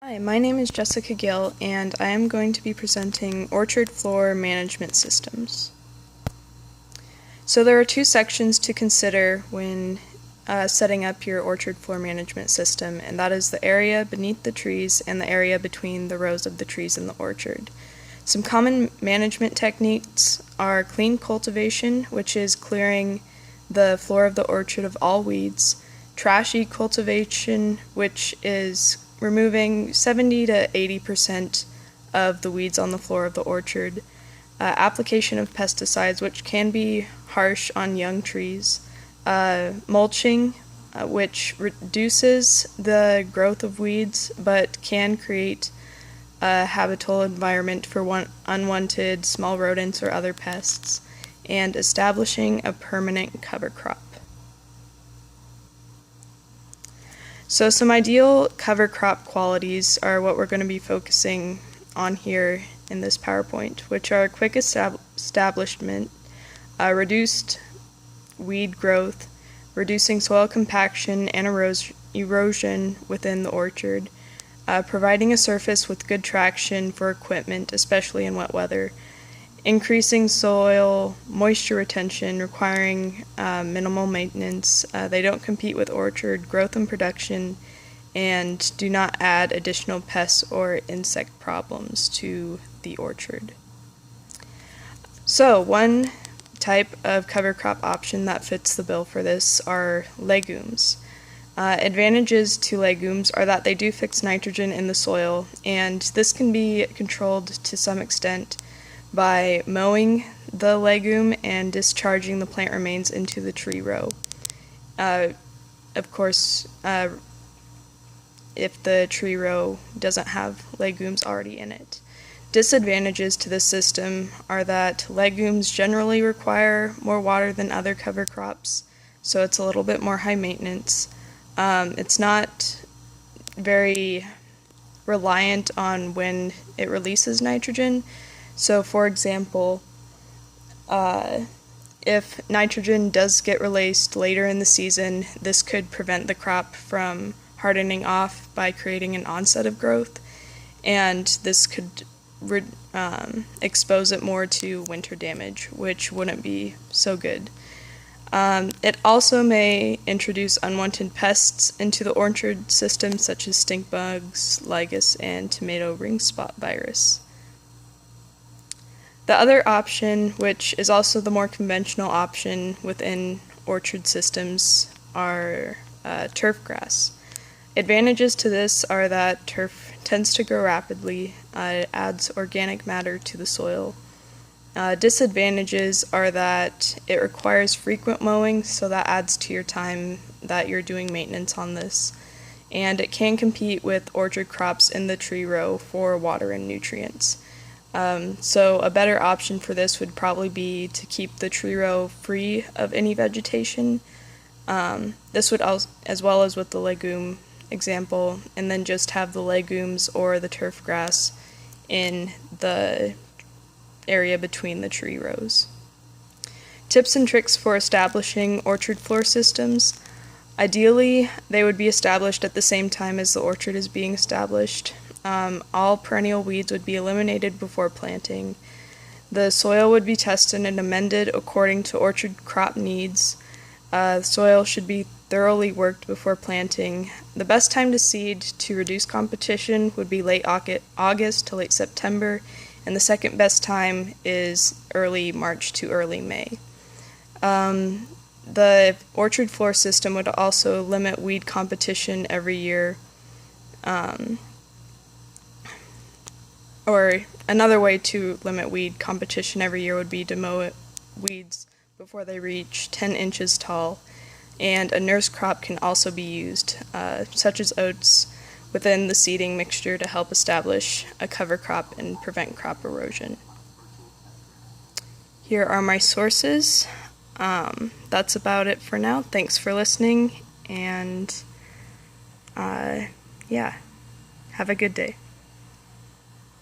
Hi, my name is Jessica Gill, and I am going to be presenting orchard floor management systems. So there are two sections to consider when setting up your orchard floor management system, and that is the area beneath the trees and the area between the rows of the trees in the orchard. Some common management techniques are clean cultivation, which is clearing the floor of the orchard of all weeds, trashy cultivation, which is removing 70 to 80% of the weeds on the floor of the orchard, application of pesticides, which can be harsh on young trees, mulching, which reduces the growth of weeds but can create a habitable environment for unwanted small rodents or other pests, and establishing a permanent cover crop. So some ideal cover crop qualities are what we're going to be focusing on here in this PowerPoint, which are quick establishment, reduced weed growth, reducing soil compaction and erosion within the orchard, providing a surface with good traction for equipment, especially in wet weather, increasing soil moisture retention, requiring minimal maintenance. They don't compete with orchard growth and production, and do not add additional pests or insect problems to the orchard. So one type of cover crop option that fits the bill for this are legumes. Advantages to legumes are that they do fix nitrogen in the soil, and this can be controlled to some extent by mowing the legume and discharging the plant remains into the tree row. Of course, if the tree row doesn't have legumes already in it. Disadvantages to this system are that legumes generally require more water than other cover crops, so it's a little bit more high maintenance. It's not very reliant on when it releases nitrogen. So for example, if nitrogen does get released later in the season, this could prevent the crop from hardening off by creating an onset of growth, and this could expose it more to winter damage, which wouldn't be so good. It also may introduce unwanted pests into the orchard system, such as stink bugs, lygus, and tomato ring spot virus. The other option, which is also the more conventional option within orchard systems, are turf grass. Advantages to this are that turf tends to grow rapidly, it adds organic matter to the soil. Disadvantages are that it requires frequent mowing, so that adds to your time that you're doing maintenance on this. And it can compete with orchard crops in the tree row for water and nutrients. So a better option for this would probably be to keep the tree row free of any vegetation. This would also, as well as with the legume example, and then just have the legumes or the turf grass in the area between the tree rows. Tips and tricks for establishing orchard floor systems. Ideally, they would be established at the same time as the orchard is being established. All perennial weeds would be eliminated before planting. The soil would be tested and amended according to orchard crop needs. The soil should be thoroughly worked before planting. The best time to seed to reduce competition would be late August to late September, and the second best time is early March to early May. The orchard floor system would also limit weed competition every year. Or another way to limit weed competition every year would be to mow weeds before they reach 10 inches tall. And a nurse crop can also be used, such as oats, within the seeding mixture to help establish a cover crop and prevent crop erosion. Here are my sources. That's about it for now. Thanks for listening, and yeah, have a good day.